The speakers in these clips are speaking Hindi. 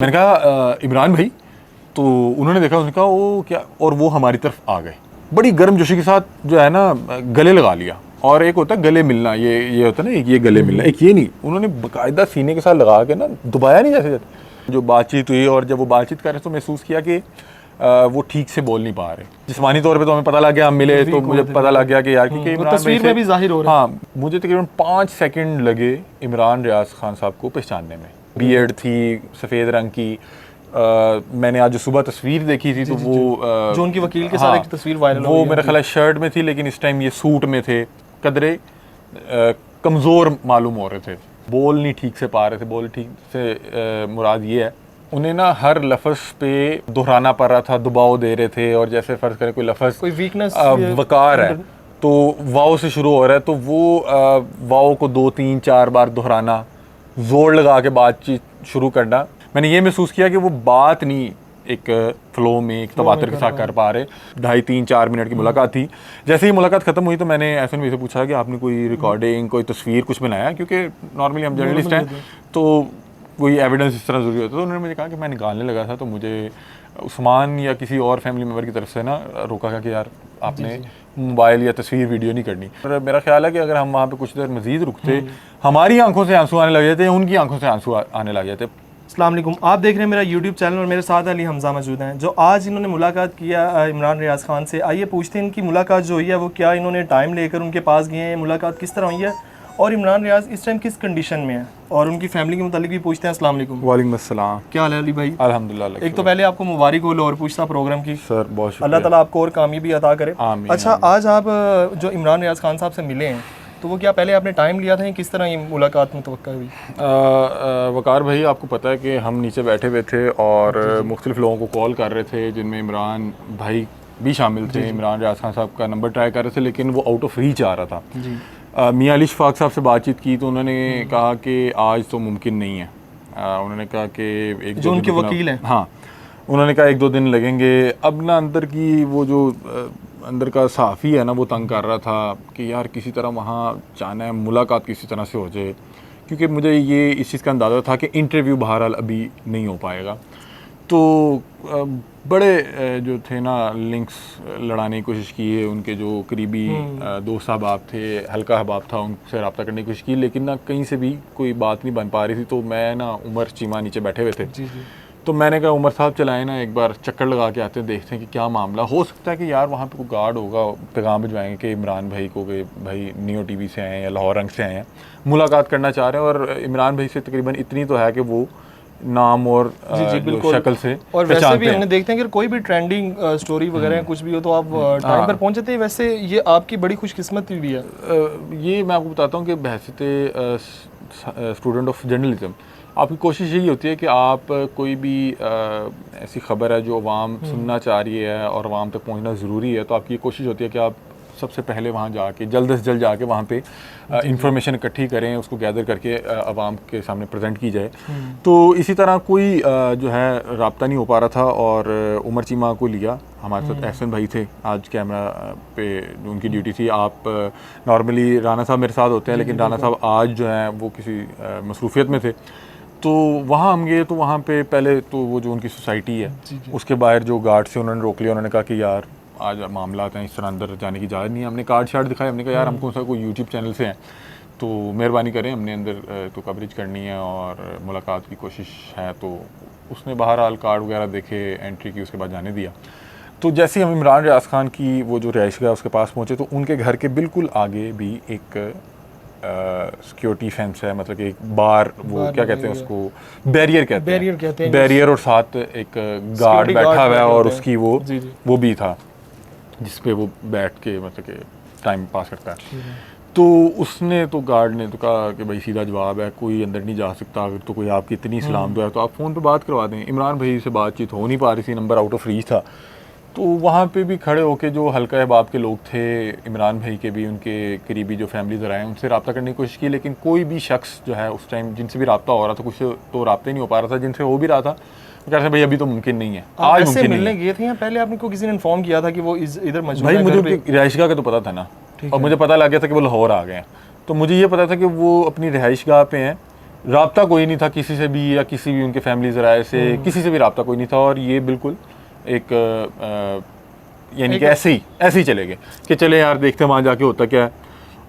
मैंने कहा इमरान भाई, तो उन्होंने देखा, उसने कहा वो क्या, और वो हमारी तरफ आ गए बड़ी गर्मजोशी के साथ, जो है ना गले लगा लिया। और एक होता है गले मिलना, ये होता है ना, एक ये गले मिलना, एक ये नहीं, उन्होंने बाकायदा सीने के साथ लगा के ना दबाया नहीं जैसे जो बातचीत हुई। और जब वो बातचीत कर रहे तो महसूस किया कि वो ठीक से बोल नहीं पा रहे। जिस्मानी तौर पे तो हमें पता लग गया, हम मिले तो मुझे पता लग गया कि यार क्योंकि इमरान तस्वीर में भी जाहिर हो रहा है। हाँ, मुझे तकरीबन 5 सेकंड लगे इमरान रियाज खान साहब को पहचानने में। बियर्ड थी सफ़ेद रंग की। मैंने आज सुबह तस्वीर देखी थी, तो वो जो उनकी वकील के साथ एक तस्वीर वायरल वो मेरा ख्याल है शर्ट में थी, लेकिन इस टाइम ये सूट में थे। कदरे कमज़ोर मालूम हो रहे थे, बोल नहीं ठीक से पा रहे थे। बोल ठीक से मुराद ये है, उन्हें ना हर लफ्ज़ पे दोहराना पड़ रहा था, दबाव दे रहे थे। और जैसे फ़र्ज़ करें कोई लफ्ज़, कोई वीकनेस वकार है तो वाव से शुरू हो रहा है, तो वो वाव को 2-3-4 बार दोहराना, जोर लगा के बातचीत शुरू करना। मैंने ये महसूस किया कि वो बात नहीं एक फ्लो में, एक तवातर के साथ कर पा रहे। 2.5-3-4 मिनट की मुलाकात थी। जैसे ही मुलाकात ख़त्म हुई तो मैंने एहसन भाई से पूछा कि आपने कोई रिकॉर्डिंग, कोई तस्वीर कुछ बनाया, क्योंकि नॉर्मली हम जर्नलिस्ट हैं तो कोई एविडेंस इस तरह ज़रूरी होता है। तो उन्होंने मुझे कहा कि मैं निकालने लगा था, तो मुझे उस्मान या किसी और फैमिली मेम्बर की तरफ से ना रोका गया कि यार आपने मोबाइल या तस्वीर वीडियो नहीं करनी। और मेरा ख्याल है कि अगर हम वहाँ पे कुछ देर मज़ीद रुकते, हमारी आंखों से आंसू आने लग जाते हैं, उनकी आंखों से आंसू आने लग जाते। अस्सलाम वालेकुम, आप देख रहे हैं मेरा यूट्यूब चैनल और मेरे साथ अली हमजा मौजूद हैं, जो आज इन्होंने मुलाकात किया इमरान रियाज खान से। आइए पूछते हैं इनकी मुलाकात जो हुई है वो क्या इन्होंने टाइम लेकर उनके पास गए हैं, मुलाकात किस तरह हुई है, और इमरान रियाज इस टाइम किस कंडीशन में है, और उनकी फैमिली के मुतालिक भी पूछते हैं। अस्सलाम वालेकुम। वालेकुम अस्सलाम। क्या हाल है अली भाई? अल्हम्दुलिल्लाह। एक तो पहले आपको मुबारक हो और पूछता प्रोग्राम की। सर बहुत शुक्रिया। अल्लाह ताला आपको और कामयाबी अता करे। आमीन। अच्छा, आज आप जो इमरान रियाज खान साहब से मिले हैं, तो वो क्या पहले आपने टाइम लिया था या किस तरह ये मुलाकात मुतवक्का हुई? वकार भाई, आपको पता है कि हम नीचे बैठे हुए थे और मुख्तलिफ लोगों को कॉल कर रहे थे, जिनमें इमरान भाई भी शामिल थे। इमरान रियाज खान साहब का नंबर ट्राई कर रहे थे, लेकिन वो आउट ऑफ रीच आ रहा था। मियां अली शफाक साहब से बातचीत की तो उन्होंने कहा कि आज तो मुमकिन नहीं है। उन्होंने कहा कि एक जो उनके वकील हैं, हाँ, उन्होंने कहा 1-2 दिन लगेंगे। अब ना अंदर की वो जो अंदर का सहाफ़ी है ना, वो तंग कर रहा था कि यार किसी तरह वहाँ जाना है, मुलाकात किसी तरह से हो जाए, क्योंकि मुझे ये इस चीज़ का अंदाज़ा था कि इंटरव्यू बहरहाल अभी नहीं हो पाएगा। तो बड़े जो थे ना लिंक्स लड़ाने की कोशिश की है, उनके जो करीबी दोस्त अहबाब थे, हल्का अहबाब था, उनसे रब्ता करने की कोशिश की, लेकिन ना कहीं से भी कोई बात नहीं बन पा रही थी। तो मैं ना उमर चीमा नीचे बैठे हुए थे, तो मैंने कहा उमर साहब चलाए ना, एक बार चक्कर लगा के आते हैं, देखते हैं कि क्या मामला। हो सकता है कि यार वहाँ पे कोई गार्ड होगा, पैगाम भिजवाएंगे कि इमरान भाई को कि भाई नियो टीवी से आए हैं या लाहौर रंग से आए हैं, मुलाकात करना चाह रहे हैं। और इमरान भाई से तकरीबन इतनी तो है कि वो नाम और शक्ल से और वैसे भी हमने देखते हैं कि कोई भी ट्रेंडिंग स्टोरी वगैरह कुछ भी हो तो आप टाइम पर पहुंचे थे। वैसे ये आपकी बड़ी खुशकिस्मती भी है। ये मैं आपको बताता हूँ कि बहसियत स्टूडेंट ऑफ जर्नलिज्म आपकी कोशिश यही होती है कि आप कोई भी ऐसी खबर है जो अवाम सुनना चाह रही है और अवाम तक पहुंचना ज़रूरी है, तो आपकी ये कोशिश होती है कि आप सबसे पहले वहाँ जाके जल्द से जल्द जाके वहाँ पे इंफॉर्मेशन इकट्ठी करें, उसको गैदर करके अवाम के सामने प्रेजेंट की जाए। तो इसी तरह कोई जो है रब्ता नहीं हो पा रहा था, और उमर चीमा को लिया। हमारे साथ एहसन भाई थे, आज कैमरा पे उनकी ड्यूटी थी। आप नॉर्मली राना साहब मेरे साथ होते हैं, लेकिन राना साहब आज जो हैं वो किसी मसरूफियत में थे। तो वहाँ हम गए, तो वहाँ पे पहले तो वो जो उनकी सोसाइटी है उसके बाहर जो गार्ड से उन्होंने रोक लिया। उन्होंने कहा कि यार आज मामला हैं, इस तरह अंदर जाने की इजाज़त नहीं है। हमने कार्ड शार्ट दिखाया, हमने कहा यार हम कौन सा कोई यूट्यूब चैनल से हैं, तो मेहरबानी करें, हमने अंदर तो कवरेज करनी है और मुलाकात की कोशिश है। तो उसने बहरहाल कार्ड वगैरह देखे, एंट्री की, उसके बाद जाने दिया। तो जैसे ही हम इमरान रियाज खान की वो जो रिहाइशगाह उसके पास पहुँचे, तो उनके घर के बिल्कुल आगे भी एक सिक्योरिटी फेंस है, मतलब कि एक बार वो क्या कहते हैं उसको, बैरियर कहते हैं, बैरियर, और साथ एक गार्ड बैठा हुआ है, और उसकी वो भी था जिस पे वो बैठ के मतलब कि टाइम पास करता है। तो उसने तो गार्ड ने तो कहा कि भाई सीधा जवाब है, कोई अंदर नहीं जा सकता, अगर तो कोई आपकी इतनी सलाम दुआ है तो आप फ़ोन पे बात करवा दें। इमरान भाई से बातचीत हो नहीं पा रही थी, नंबर आउट ऑफ रीच था। तो वहाँ पे भी खड़े होके जो हल्का अहबाब के लोग थे, इमरान भाई के भी, उनके करीबी जो फैमिली ज़रा हैं, उनसे रब्ता करने की कोशिश की, लेकिन कोई भी शख्स जो है उस टाइम जिनसे भी रब्ता हो रहा था, कुछ तो रब्ता ही नहीं हो पा रहा था, जिनसे हो भी रहा था कह रहे भाई अभी तो मुमकिन नहीं है। आज मुमकिन मिलने गए थे या पहले आपने को किसी ने इन्फॉर्म किया था कि वो इधर मौजूद है? भाई मुझे उनकी रिहाइशगाह का तो पता था ना, और मुझे पता लग गया था कि वो लाहौर आ गए हैं। तो मुझे ये पता था कि वो अपनी रिहाइशगाह पे हैं, राब्ता कोई नहीं था किसी से भी, या किसी भी उनके फैमिली ज़राए से किसी से भी राब्ता कोई नहीं था। और ये बिल्कुल एक यानी कि ऐसे ही चले गए कि चले यार देखते हैं वहाँ जाके होता क्या है।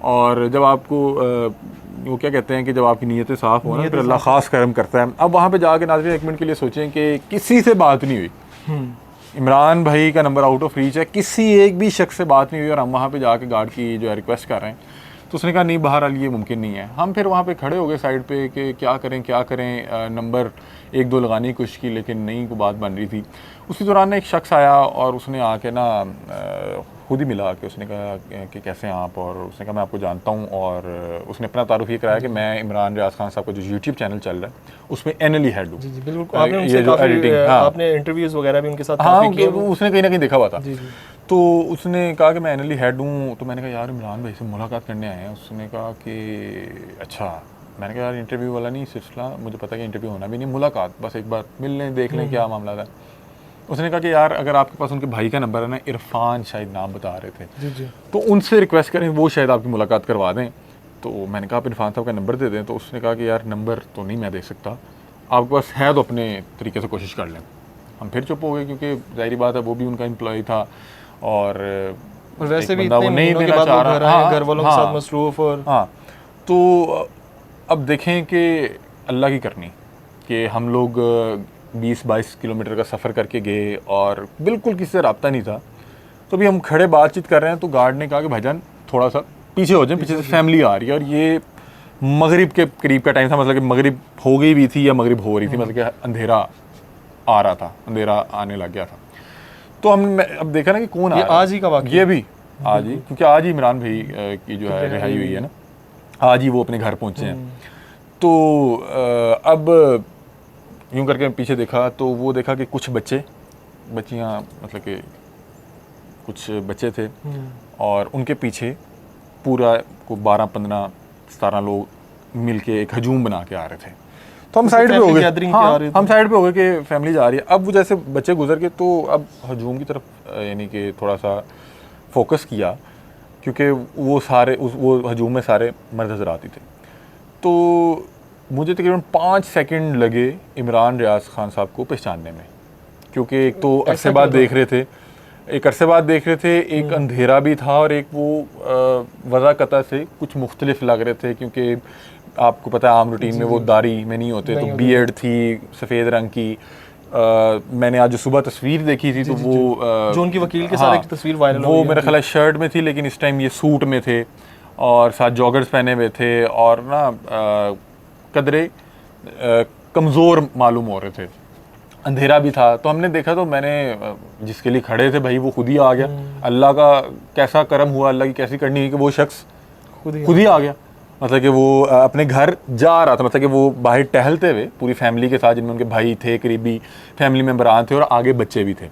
और जब आपको वो क्या कहते हैं कि जब आपकी नीयतें साफ़ हो ना, फिर अल्लाह ख़ास करम करता है। अब वहाँ पे जाके नाज़रीन एक मिनट के लिए सोचें कि किसी से बात नहीं हुई, इमरान भाई का नंबर आउट ऑफ रीच है, किसी एक भी शख्स से बात नहीं हुई, और हम वहाँ पे जाके गार्ड की जो है रिक्वेस्ट कर रहे हैं। तो उसने कहा नहीं बहरहाल ये मुमकिन नहीं है। हम फिर वहाँ पे खड़े हो गए साइड पे कि क्या करें, नंबर एक दो लगाने की कोशिश की लेकिन नहीं को बात बन रही थी। उसी दौरान एक शख्स आया और उसने आके ना खुद ही मिला कि उसने कहा कि कैसे हैं आप, और उसने कहा मैं आपको जानता हूँ। और उसने अपना तारुफ ये कराया कि मैं इमरान रियाज खान साहब का जो यूट्यूब चैनल चल रहा है उसमें एनली हेड हूँ। जी बिल्कुल, आपने उनसे काफ़ी आपने इंटरव्यूज़ वगैरह भी उनके साथ काफ़ी किए, उसने कहीं ना कहीं देखा हुआ था। तो उसने कहा कि मैं एनली हेड हूँ। तो मैंने कहा यार इमरान भाई से मुलाकात करने आए हैं। उसने कहा कि अच्छा। मैंने कहा यार इंटरव्यू वाला नहीं सिलसिला, मुझे पता है कि इंटरव्यू होना भी नहीं, मुलाकात बस एक बार मिल लें देख लें क्या मामला था। उसने कहा कि यार अगर आपके पास उनके भाई का नंबर है ना, इरफान शायद नाम बता रहे थे, जी तो उनसे रिक्वेस्ट करें वो शायद आपकी मुलाकात करवा दें। तो मैंने कहा आप इरफान साहब का नंबर दे दें। तो उसने कहा कि यार नंबर तो नहीं मैं दे सकता, आपके पास है तो अपने तरीके से कोशिश कर लें। हम फिर चुप हो गए क्योंकि जाहिर बात है वो भी उनका एम्प्लॉय था और वैसे भी इतने महीनों के बाद घर वालों के साथ मसरूफ़। और हाँ, तो अब देखें कि अल्लाह की करनी कि हम लोग 20-22 किलोमीटर का सफ़र करके गए और बिल्कुल किसी से रब्ता नहीं था। तो अभी हम खड़े बातचीत कर रहे हैं तो गार्ड ने कहा कि भाईजान थोड़ा सा पीछे हो जाए, पीछे से फैमिली आ रही है। और ये मगरिब के करीब का टाइम था, मतलब कि मगरिब हो गई भी थी या मगरिब हो रही थी, मतलब कि अंधेरा आ रहा था, अंधेरा आने लग गया था। तो हमने अब देखा ना कि कौन ये आज ही का वाक़या, ये भी आज ही, क्योंकि आज ही इमरान भाई की जो है रिहाई हुई है ना, आज ही वो अपने घर पहुँचे हैं। तो अब यूँ करके पीछे देखा तो वो देखा कि कुछ बच्चियाँ मतलब कि कुछ बच्चे थे और उनके पीछे पूरा को 12-15-17 लोग मिलके एक हजूम बना के आ रहे थे। तो हम साइड पे हो गए, हाँ, हम साइड पे हो गए कि फैमिली जा रही है। अब वो जैसे बच्चे गुजर गए तो अब हजूम की तरफ यानी कि थोड़ा सा फोकस किया क्योंकि वो सारे वो हजूम में सारे मर्द हज़रात ही थे। तो मुझे तकरीबन 5 सेकंड लगे इमरान रियाज खान साहब को पहचानने में, क्योंकि एक तो अरसे बाद देख रहे थे, एक अंधेरा भी था और एक वो वज़ाकता से कुछ मुख्तलिफ लग रहे थे, क्योंकि आपको पता है आम रूटीन में वो दाढ़ी में नहीं होते, तो बियर्ड थी सफ़ेद रंग की। मैंने आज जो सुबह तस्वीर देखी थी तो वो जो उनकी वकील के साथ एक तस्वीर वायरल वो मेरा ख्याल है शर्ट में थी, लेकिन इस टाइम ये सूट में थे और साथ जॉगर्स पहने हुए थे और ना कदरे कमज़ोर मालूम हो रहे थे, अंधेरा भी था। तो हमने देखा तो मैंने जिसके लिए खड़े थे भाई वो खुद ही आ गया। अल्लाह का कैसा करम हुआ, अल्लाह की कैसी करनी है कि वो शख्स खुद ही आ गया। मतलब कि वो अपने घर जा रहा था, मतलब कि वो बाहर टहलते हुए पूरी फैमिली के साथ, जिनमें उनके भाई थे, करीबी फैमिली मेम्बरान थे और आगे बच्चे भी थे।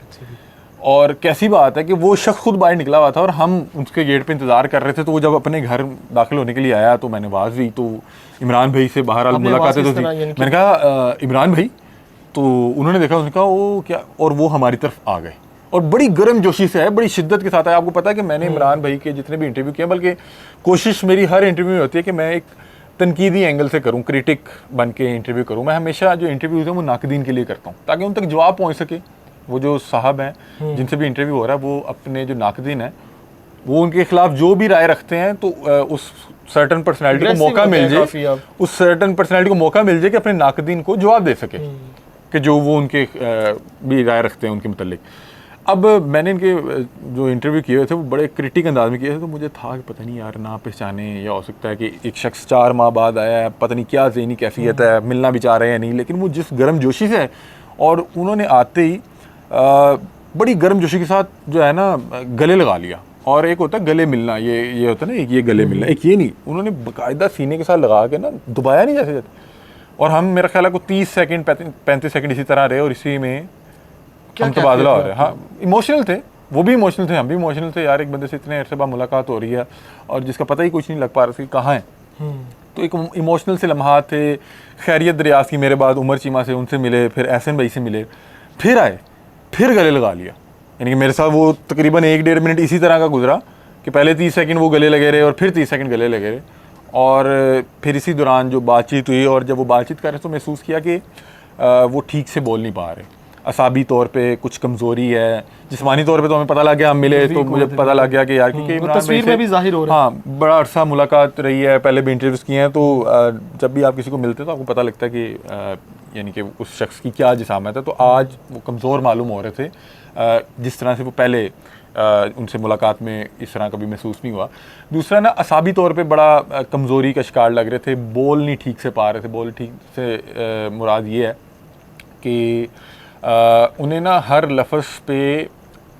और कैसी बात है कि वो शख्स खुद बाहर निकला हुआ था और हम उसके गेट पे इंतज़ार कर रहे थे। तो वो जब अपने घर दाखिल होने के लिए आया तो मैंने आवाज़ दी, तो इमरान भाई से बहरहाल मुलाकातें तो थी। मैंने कहा इमरान भाई, तो उन्होंने देखा, उसने कहा वो क्या, और वो हमारी तरफ आ गए और बड़ी गर्म जोशी से है, बड़ी शिद्दत के साथ है। आपको पता है कि मैंने इमरान भाई के जितने भी इंटरव्यू किए, बल्कि कोशिश मेरी हर इंटरव्यू में होती है कि मैं एक तनकीदी एंगल से करूं, क्रिटिक बन के इंटरव्यू करूं। मैं हमेशा जो इंटरव्यूज़ हैं वो नाकदीन के लिए करता हूं ताकि उन तक जवाब पहुंच सके। वो जो साहब हैं जिनसे भी इंटरव्यू हो रहा है, वो अपने जो नाकदीन है वो उनके खिलाफ जो भी राय रखते हैं तो उस सर्टन पर्सनैलिटी को मौका मिल जाए कि अपने नाकदीन को जवाब दे सके कि जो वो उनके भी राय रखते हैं उनके मुतल्लिक। अब मैंने इनके जो इंटरव्यू किए हुए थे वो बड़े क्रिटिक अंदाज में किए थे, तो मुझे था कि पता नहीं यार ना पहचाने, या हो सकता है कि एक शख्स 4 माह बाद आया है, पता नहीं क्या ज़हनी कैफियत है, मिलना भी चाह रहे हैं नहीं। लेकिन वो जिस गर्म जोशी से है, और उन्होंने आते ही बड़ी गर्म जोशी के साथ जो है ना गले लगा लिया। और एक होता है गले मिलना, ये होता है ना, एक ये गले मिलना, एक ये नहीं, उन्होंने बाकायदा सीने के साथ लगा के ना दबाया नहीं जैसे। और हम मेरा ख्याल है को 30 सेकंड 35 सेकंड इसी तरह रहे और इसी में हम तबादला हो रहे हैं। हाँ, इमोशनल थे, वो भी इमोशनल थे, हम भी इमोशनल थे यार। एक बंदे से इतने अरसे बाद मुलाकात हो रही है और जिसका पता ही कुछ नहीं लग पा रहा था कहाँ है। तो एक इमोशनल से लम्हात थे। खैरियत दरियाफ़ की मेरे बाद उमर चीमा से, उनसे मिले, फिर एहसन भाई से मिले, फिर आए, फिर गले लगा लिया। यानी कि मेरे साथ वो तकरीबन 1-1.5 मिनट इसी तरह का गुजरा कि पहले 30 सेकंड वो गले लगे रहे और फिर 30 सेकंड गले लगे रहे। और फिर इसी दौरान जो बातचीत हुई और जब वो बातचीत कर रहे तो महसूस किया कि वो ठीक से बोल नहीं पा रहे, असाबी तौर पे कुछ कमज़ोरी है। जिस्मानी तौर पे तो हमें पता लग गया, हम मिले तो मुझे पता लग गया कि यार क्योंकि इमरान भाई तस्वीर में भी जाहिर हो रहा है। हाँ, बड़ा अरसा मुलाकात रही है, पहले भी इंटरव्यूज़ किए हैं, तो जब भी आप किसी को मिलते हैं तो आपको पता लगता है कि यानी कि उस शख्स की क्या जिसामत है। तो आज वो कमज़ोर मालूम हो रहे थे, जिस तरह से वो पहले उनसे मुलाकात में इस तरह कभी महसूस नहीं हुआ। दूसरा ना, असाबी तौर पे बड़ा कमज़ोरी का शिकार लग रहे थे, बोल नहीं ठीक से पा रहे थे। बोल ठीक से मुराद ये है कि उन्हें ना हर लफ्ज़ पे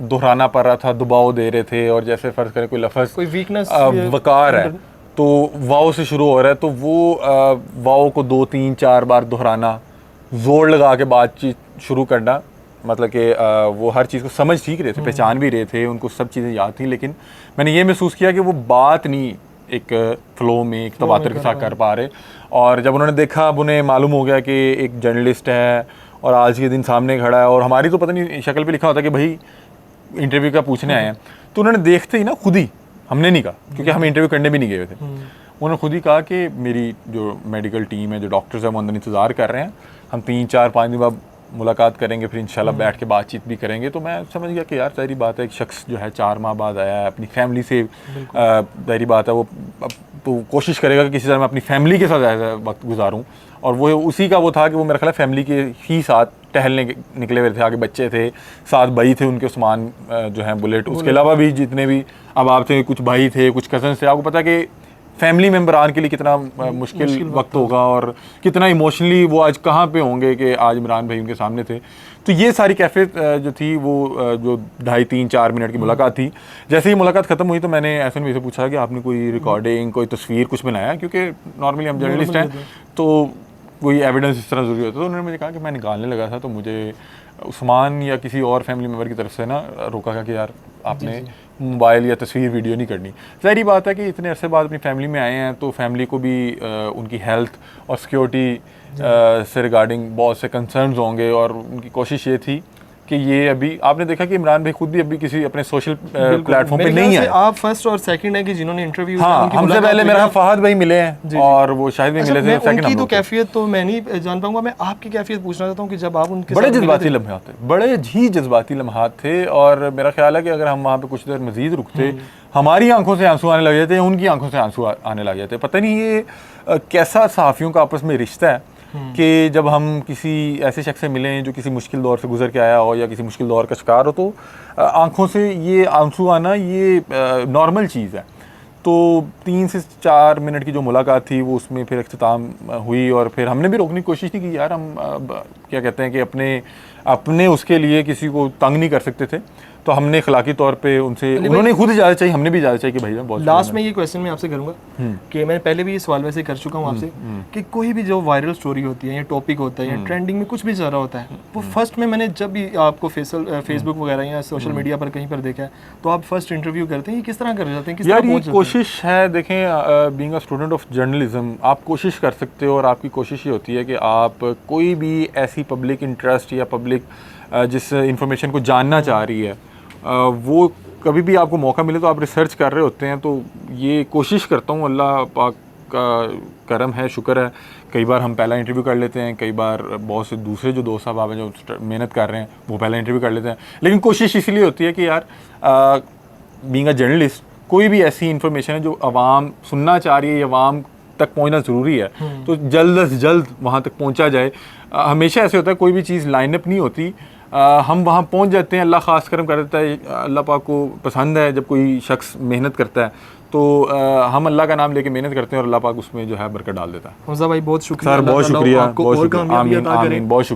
दोहराना पड़ रहा था, दबाव दे रहे थे। और जैसे फ़र्ज़ करें कोई लफ्ज़, कोई वीकनेस, वकार है तो वाव से शुरू हो रहा है तो वो वाव को 2-3-4 बार दोहराना, ज़ोर लगा के बातचीत शुरू करना। मतलब कि वो हर चीज़ को समझ सीख रहे थे, पहचान भी रहे थे, उनको सब चीज़ें याद थी, लेकिन मैंने ये महसूस किया कि वो बात नहीं एक फ़्लो में, एक तवातर के साथ कर पा रहे। और जब उन्होंने देखा, अब उन्हें मालूम हो गया कि एक जर्नलिस्ट है और आज के दिन सामने खड़ा है और हमारी तो पता नहीं शक्ल पे लिखा होता कि भाई इंटरव्यू का पूछने आए हैं, तो उन्होंने देखते ही ना खुद ही, हमने नहीं कहा क्योंकि हम इंटरव्यू करने भी नहीं गए थे, उन्होंने खुद ही कहा कि मेरी जो मेडिकल टीम है, जो डॉक्टर्स हैं, वो अंदर इंतज़ार कर रहे हैं, हम 3-4-5 दिन बाद मुलाकात करेंगे, फिर इंशाल्लाह बैठ के बातचीत भी करेंगे। तो मैं समझ गया कि यार ज़ाहिर बात है, एक शख्स जो है 4 माह बाद आया है अपनी फैमिली से, ज़ाहिर बात है वो तो कोशिश करेगा कि किसी तरह मैं अपनी फैमिली के साथ ज़्यादा वक्त गुजारूँ। और वो उसी का वो था कि वो मेरा ख्याल है फैमिली के ही साथ टहलने निकले हुए थे, आगे बच्चे थे, 7 भाई थे उनके, उस्मान जो हैं बुलेट, उसके अलावा भी जितने भी अब आप थे, कुछ भाई थे, कुछ कज़न्स थे। आपको पता है कि फैमिली मेम्बरान के लिए कितना मुश्किल वक्त होगा और कितना इमोशनली वो आज कहाँ पे होंगे कि आज इमरान भाई उनके सामने थे। तो ये सारी कैफियत जो थी वो जो 2.5-3-4 मिनट की मुलाकात थी। जैसे ही मुलाकात ख़त्म हुई तो मैंने एहसन भाई से पूछा कि आपने कोई रिकॉर्डिंग, कोई तस्वीर कुछ बनाया, क्योंकि नॉर्मली हम जर्नलिस्ट हैं तो कोई एविडेंस इस तरह ज़रूरी होता है। तो उन्होंने मुझे कहा कि मैं निकालने लगा था तो मुझे उस्मान या किसी और फैमिली मेम्बर की तरफ से ना रोका गया कि यार आपने मोबाइल या तस्वीर वीडियो नहीं करनी। ज़ाहिर बात है कि इतने अरसे बाद अपनी फैमिली में आए हैं तो फैमिली को भी उनकी हेल्थ और सिक्योरिटी से रिगार्डिंग बहुत से कंसर्न्स होंगे और उनकी कोशिश ये थी कि ये अभी आपने देखा कि इमरान भाई खुद भी अभी किसी अपने सोशल प्लेटफॉर्म पे नहीं है। आप फर्स्ट और सेकंड है कि जिन्होंने इंटरव्यू, हाँ, हमसे पहले मेरा फहद भाई मिले हैं और वो शायद भी मिले थे। सेकंड तो कैफियत तो मैं नहीं जान पाऊंगा, मैं आपकी कैफियत पूछना चाहता हूँ कि जब आप उनके बड़े जज्बाती लम्हात थे, बड़े ही जज्बाती लम्हात थे। और मेरा ख्याल है कि अगर हम वहाँ पे कुछ देर मजीद रुकते, हमारी आंखों से आंसू आने लग जाते, उनकी आंखों से आंसू आने लग जाते। पता नहीं ये कैसा सहाफ़ियों का आपस में रिश्ता है कि जब हम किसी ऐसे शख्स से मिलें जो किसी मुश्किल दौर से गुजर के आया हो या किसी मुश्किल दौर का शिकार हो, तो आंखों से ये आंसू आना ये नॉर्मल चीज़ है। तो 3 से 4 मिनट की जो मुलाकात थी वो उसमें फिर इख्तिताम हुई और फिर हमने भी रोकने की कोशिश नहीं की। यार हम क्या कहते हैं कि अपने उसके लिए किसी को तंग नहीं कर सकते थे, तो हमने अखलाकी तौर पे उनसे, उन्होंने खुद इजाज़त चाहिए, हमने भी इजाज़त चाहिए कि भाई मैं बहुत लास्ट में ये क्वेश्चन मैं आपसे करूँगा कि मैंने पहले भी ये सवाल वैसे कर चुका हूँ आपसे कि कोई भी जो वायरल स्टोरी होती है या टॉपिक होता है या ट्रेंडिंग में कुछ भी चल रहा होता है, वो फर्स्ट में मैंने जब भी आपको फेसबुक वगैरह या सोशल मीडिया पर कहीं पर देखा है तो आप फर्स्ट इंटरव्यू करते हैं, किस तरह कर जाते हैं? यार ये कोशिश है, देखें being a student of journalism आप कोशिश कर सकते हो और आपकी कोशिश ये होती है कि आप कोई भी ऐसी पब्लिक इंटरेस्ट या पब्लिक जिस इंफॉर्मेशन को जानना चाह रही है वो कभी भी आपको मौका मिले तो आप रिसर्च कर रहे होते हैं। तो ये कोशिश करता हूँ, अल्लाह पाक का करम है, शुक्र है, कई बार हम पहला इंटरव्यू कर लेते हैं, कई बार बहुत से दूसरे जो दोस्त साहब हैं जो मेहनत कर रहे हैं वो पहला इंटरव्यू कर लेते हैं। लेकिन कोशिश इसलिए होती है कि यार बीइंग अ जर्नलिस्ट कोई भी ऐसी इंफॉर्मेशन है जो आवाम सुनना चाह रही है या आवाम तक पहुंचना ज़रूरी है तो जल्द से जल्द वहाँ तक पहुँचा जाए। हमेशा ऐसे होता है, कोई भी चीज़ लाइनअप नहीं होती, हम वहाँ पहुँच जाते हैं, अल्लाह ख़ास करम कर देता है। अल्लाह पाक को पसंद है जब कोई शख्स मेहनत करता है तो हम अल्लाह का नाम लेके मेहनत करते हैं और अल्लाह पाक उसमें जो है बरकत डाल देता है। हमजा भाई बहुत शुक्रिया सर, बहुत शुक्रिया, बहुत शुक्रिया। आमीन, बहुत शुक्रिया।